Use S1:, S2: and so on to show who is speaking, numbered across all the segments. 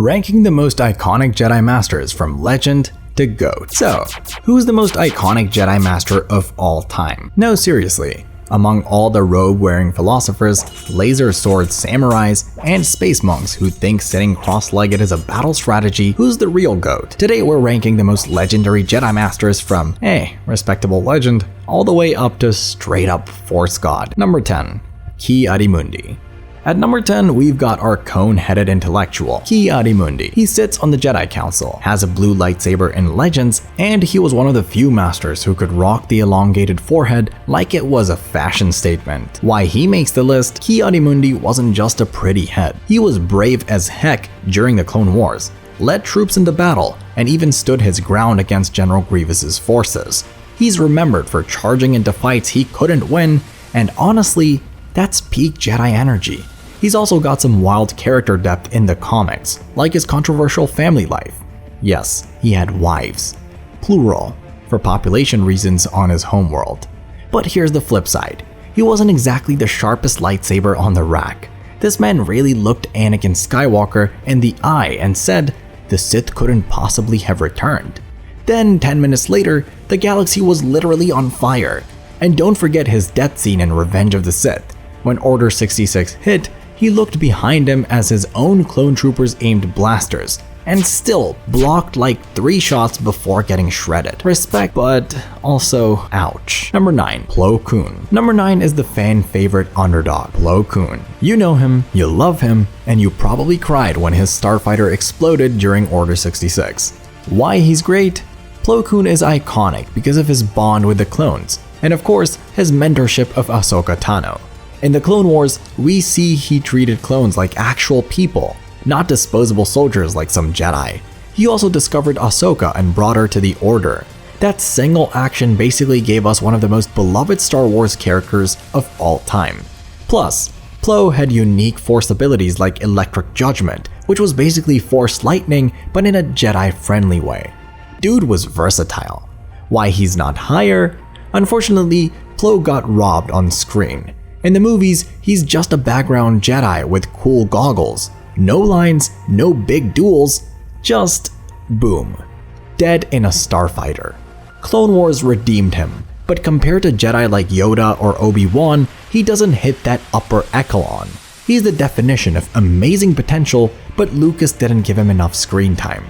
S1: ranking the most iconic Jedi Masters from legend to GOAT. So, who's the most iconic Jedi Master of all time? No, seriously. Among all the robe-wearing philosophers, laser sword samurais, and space monks who think sitting cross-legged is a battle strategy, who's the real GOAT? Today we're ranking the most legendary Jedi Masters from, respectable legend, all the way up to straight-up Force God. Number 10. Ki-Adi-Mundi. At number 10, we've got our cone-headed intellectual, Ki-Adi-Mundi. He sits on the Jedi Council, has a blue lightsaber in Legends, and he was one of the few masters who could rock the elongated forehead like it was a fashion statement. Why he makes the list? Ki-Adi-Mundi wasn't just a pretty head. He was brave as heck during the Clone Wars, led troops into battle, and even stood his ground against General Grievous's forces. He's remembered for charging into fights he couldn't win, and honestly, that's peak Jedi energy. He's also got some wild character depth in the comics, like his controversial family life. Yes, he had wives, plural, for population reasons on his homeworld. But here's the flip side. He wasn't exactly the sharpest lightsaber on the rack. This man really looked Anakin Skywalker in the eye and said, the Sith couldn't possibly have returned. Then 10 minutes later, the galaxy was literally on fire. And don't forget his death scene in Revenge of the Sith. When Order 66 hit, he looked behind him as his own clone troopers aimed blasters, and still blocked like 3 shots before getting shredded. Respect, but also ouch. Number 9. Plo Koon. Number 9 is the fan favorite underdog, Plo Koon. You know him, you love him, and you probably cried when his starfighter exploded during Order 66. Why he's great? Plo Koon is iconic because of his bond with the clones, and of course, his mentorship of Ahsoka Tano. In the Clone Wars, we see he treated clones like actual people, not disposable soldiers like some Jedi. He also discovered Ahsoka and brought her to the Order. That single action basically gave us one of the most beloved Star Wars characters of all time. Plus, Plo had unique Force abilities like Electric Judgment, which was basically Force lightning but in a Jedi-friendly way. Dude was versatile. Why he's not higher? Unfortunately, Plo got robbed on screen. In the movies, he's just a background Jedi with cool goggles. No lines, no big duels, just boom. Dead in a starfighter. Clone Wars redeemed him, but compared to Jedi like Yoda or Obi-Wan, he doesn't hit that upper echelon. He's the definition of amazing potential, but Lucas didn't give him enough screen time.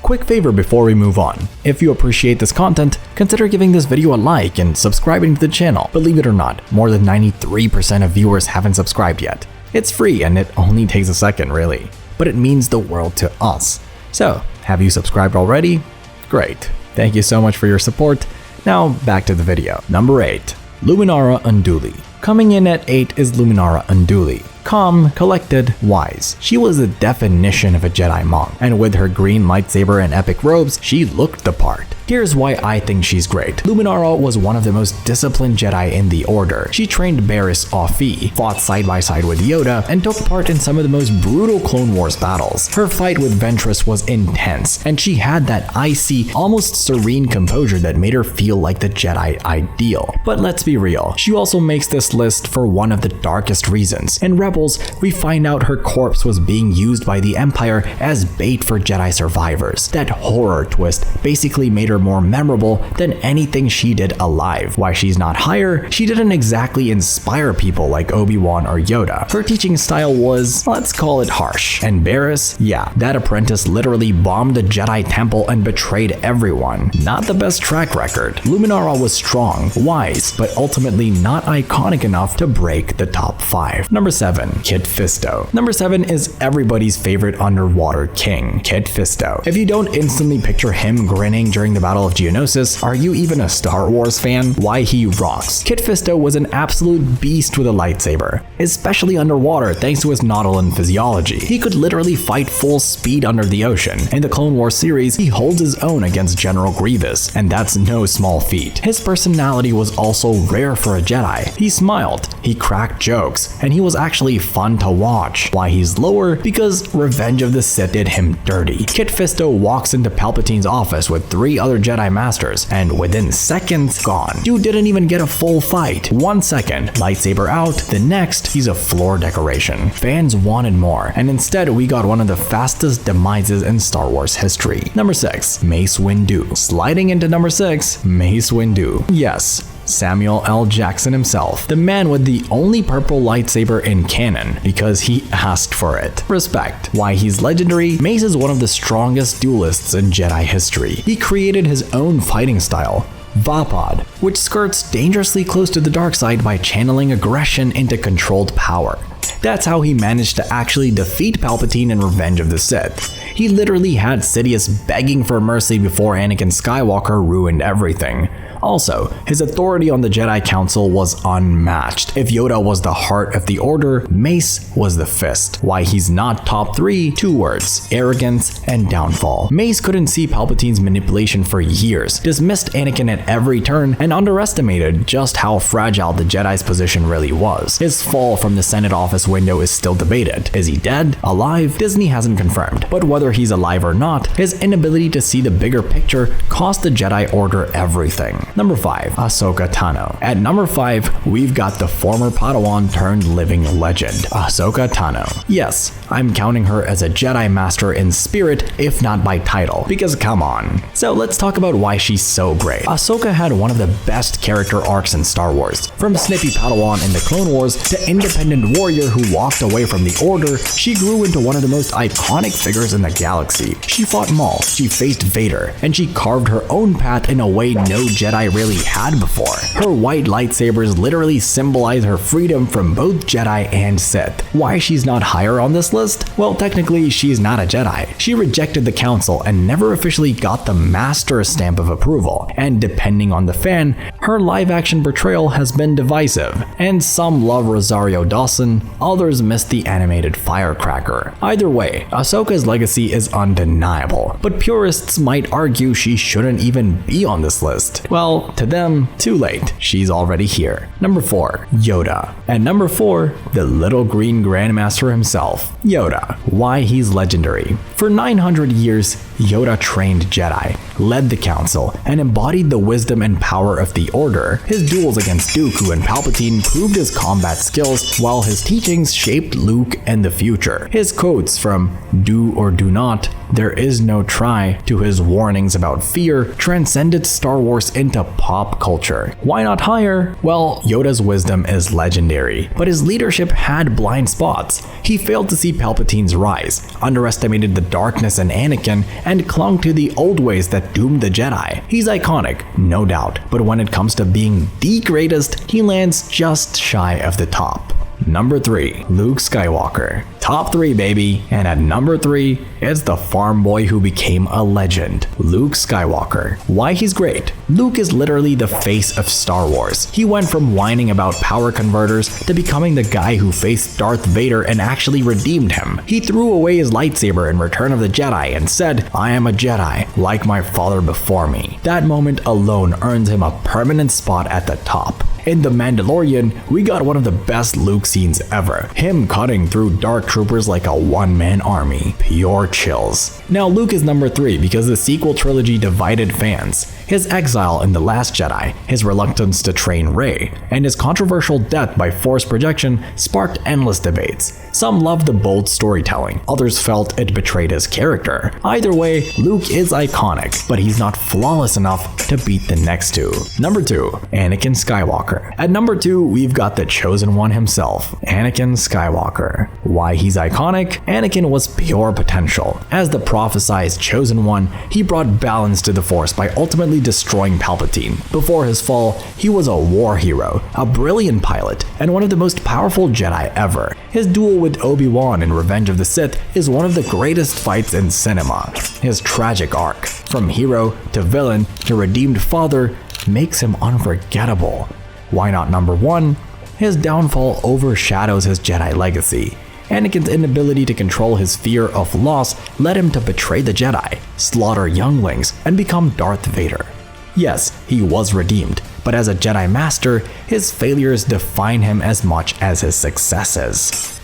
S1: Quick favor before we move on. If you appreciate this content, consider giving this video a like and subscribing to the channel. Believe it or not, more than 93% of viewers haven't subscribed yet. It's free and it only takes a second really, but it means the world to us. So, have you subscribed already? Great. Thank you so much for your support. Now back to the video. Number 8. Luminara Unduli. Coming in at 8 is Luminara Unduli. Calm, collected, wise. She was the definition of a Jedi monk, and with her green lightsaber and epic robes, she looked the part. Here's why I think she's great. Luminara was one of the most disciplined Jedi in the Order. She trained Barriss Offee, fought side by side with Yoda, and took part in some of the most brutal Clone Wars battles. Her fight with Ventress was intense, and she had that icy, almost serene composure that made her feel like the Jedi ideal. But let's be real, she also makes this list for one of the darkest reasons. In Rebels, we find out her corpse was being used by the Empire as bait for Jedi survivors. That horror twist basically made her more memorable than anything she did alive. Why she's not higher? She didn't exactly inspire people like Obi-Wan or Yoda. Her teaching style was, let's call it harsh. And Barriss? Yeah, that apprentice literally bombed the Jedi Temple and betrayed everyone. Not the best track record. Luminara was strong, wise, but ultimately not iconic enough to break the top 5. Number 7. Kit Fisto. Number 7 is everybody's favorite underwater king, Kit Fisto. If you don't instantly picture him grinning during the Battle of Geonosis, are you even a Star Wars fan? Why he rocks. Kit Fisto was an absolute beast with a lightsaber, especially underwater thanks to his Nautolan physiology. He could literally fight full speed under the ocean. In the Clone Wars series, he holds his own against General Grievous, and that's no small feat. His personality was also rare for a Jedi. He smiled, he cracked jokes, and he was actually actually fun to watch. Why he's lower? Because Revenge of the Sith did him dirty. Kit Fisto walks into Palpatine's office with 3 other Jedi Masters, and within seconds, gone. Dude didn't even get a full fight. 1 second, lightsaber out, the next, he's a floor decoration. Fans wanted more, and instead we got one of the fastest demises in Star Wars history. Number 6, Mace Windu. Sliding into number 6, Mace Windu. Yes, Samuel L. Jackson himself, the man with the only purple lightsaber in canon because he asked for it. Respect. Why he's legendary? Mace is one of the strongest duelists in Jedi history. He created his own fighting style, Vapod, which skirts dangerously close to the dark side by channeling aggression into controlled power. That's how he managed to actually defeat Palpatine in Revenge of the Sith. He literally had Sidious begging for mercy before Anakin Skywalker ruined everything. Also, his authority on the Jedi Council was unmatched. If Yoda was the heart of the Order, Mace was the fist. Why he's not top 3? 2 words: arrogance and downfall. Mace couldn't see Palpatine's manipulation for years, dismissed Anakin at every turn, and underestimated just how fragile the Jedi's position really was. His fall from the Senate office window is still debated. Is he dead? Alive? Disney hasn't confirmed. But whether he's alive or not, his inability to see the bigger picture cost the Jedi Order everything. Number 5, Ahsoka Tano. At number 5, we've got the former Padawan turned living legend, Ahsoka Tano. Yes, I'm counting her as a Jedi Master in spirit, if not by title, because come on. So let's talk about why she's so great. Ahsoka had one of the best character arcs in Star Wars. From snippy Padawan in the Clone Wars to independent warrior who walked away from the Order, she grew into one of the most iconic figures in the galaxy. She fought Maul, she faced Vader, and she carved her own path in a way no Jedi really had before. Her white lightsabers literally symbolize her freedom from both Jedi and Sith. Why she's not higher on this list? Well, technically she's not a Jedi. She rejected the Council and never officially got the Master stamp of approval, and depending on the fan, her live-action portrayal has been divisive, and some love Rosario Dawson, others miss the animated firecracker. Either way, Ahsoka's legacy is undeniable, but purists might argue she shouldn't even be on this list. Well, to them, too late. She's already here. Number 4, Yoda. At number 4, the little green Grandmaster himself, Yoda. Why he's legendary. For 900 years, Yoda trained Jedi, led the Council, and embodied the wisdom and power of the Order. His duels against Dooku and Palpatine proved his combat skills, while his teachings shaped Luke and the future. His quotes from "do or do not, there is no try" to his warnings about fear transcended Star Wars into pop culture. Why not higher? Well, Yoda's wisdom is legendary, but his leadership had blind spots. He failed to see Palpatine's rise, underestimated the darkness in Anakin, and clung to the old ways that doomed the Jedi. He's iconic, no doubt, but when it comes to being the greatest, he lands just shy of the top. Number 3, Luke Skywalker. Top 3, baby. And at number 3, it's the farm boy who became a legend, Luke Skywalker. Why he's great? Luke is literally the face of Star Wars. He went from whining about power converters to becoming the guy who faced Darth Vader and actually redeemed him. He threw away his lightsaber in Return of the Jedi and said, "I am a Jedi, like my father before me." That moment alone earns him a permanent spot at the top. In The Mandalorian, we got one of the best Luke scenes ever. Him cutting through dark troopers like a one-man army. Pure chills. Now Luke is number 3 because the sequel trilogy divided fans. His exile in The Last Jedi, his reluctance to train Rey, and his controversial death by force projection sparked endless debates. Some loved the bold storytelling, others felt it betrayed his character. Either way, Luke is iconic, but he's not flawless enough to beat the next 2. Number 2, Anakin Skywalker. At number 2, we've got the chosen one himself, Anakin Skywalker. Why he's iconic? Anakin was pure potential. As the prophesized chosen one, he brought balance to the Force by ultimately destroying Palpatine. Before his fall, he was a war hero, a brilliant pilot, and one of the most powerful Jedi ever. His duel with Obi-Wan in Revenge of the Sith is one of the greatest fights in cinema. His tragic arc, from hero to villain to redeemed father, makes him unforgettable. Why not number 1? His downfall overshadows his Jedi legacy. Anakin's inability to control his fear of loss led him to betray the Jedi, slaughter younglings, and become Darth Vader. Yes, he was redeemed, but as a Jedi Master, his failures define him as much as his successes.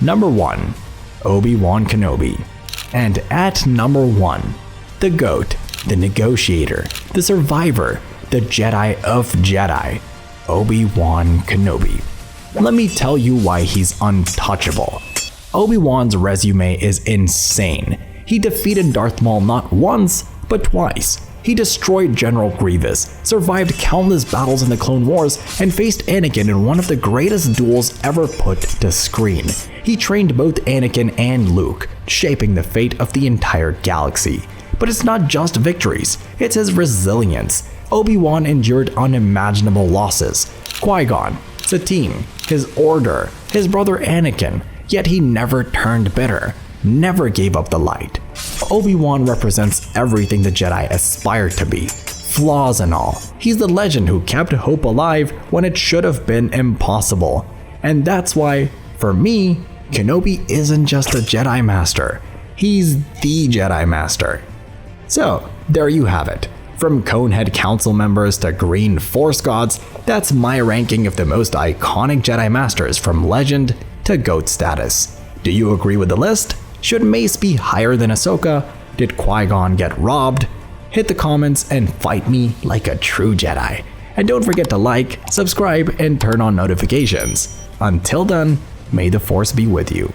S1: Number 1. Obi-Wan Kenobi. And at number 1, the GOAT, the negotiator, the survivor, the Jedi of Jedi, Obi-Wan Kenobi. Let me tell you why he's untouchable. Obi-Wan's resume is insane. He defeated Darth Maul not once, but twice. He destroyed General Grievous, survived countless battles in the Clone Wars, and faced Anakin in one of the greatest duels ever put to screen. He trained both Anakin and Luke, shaping the fate of the entire galaxy. But it's not just victories, it's his resilience. Obi-Wan endured unimaginable losses. Qui-Gon, Satine, his order, his brother Anakin, yet he never turned bitter, never gave up the light. Obi-Wan represents everything the Jedi aspire to be, flaws and all. He's the legend who kept hope alive when it should have been impossible. And that's why, for me, Kenobi isn't just a Jedi Master, he's the Jedi Master. So, there you have it. From Conehead Council members to Green Force Gods, that's my ranking of the most iconic Jedi Masters from Legend to GOAT status. Do you agree with the list? Should Mace be higher than Ahsoka? Did Qui-Gon get robbed? Hit the comments and fight me like a true Jedi. And don't forget to like, subscribe, and turn on notifications. Until then, may the Force be with you.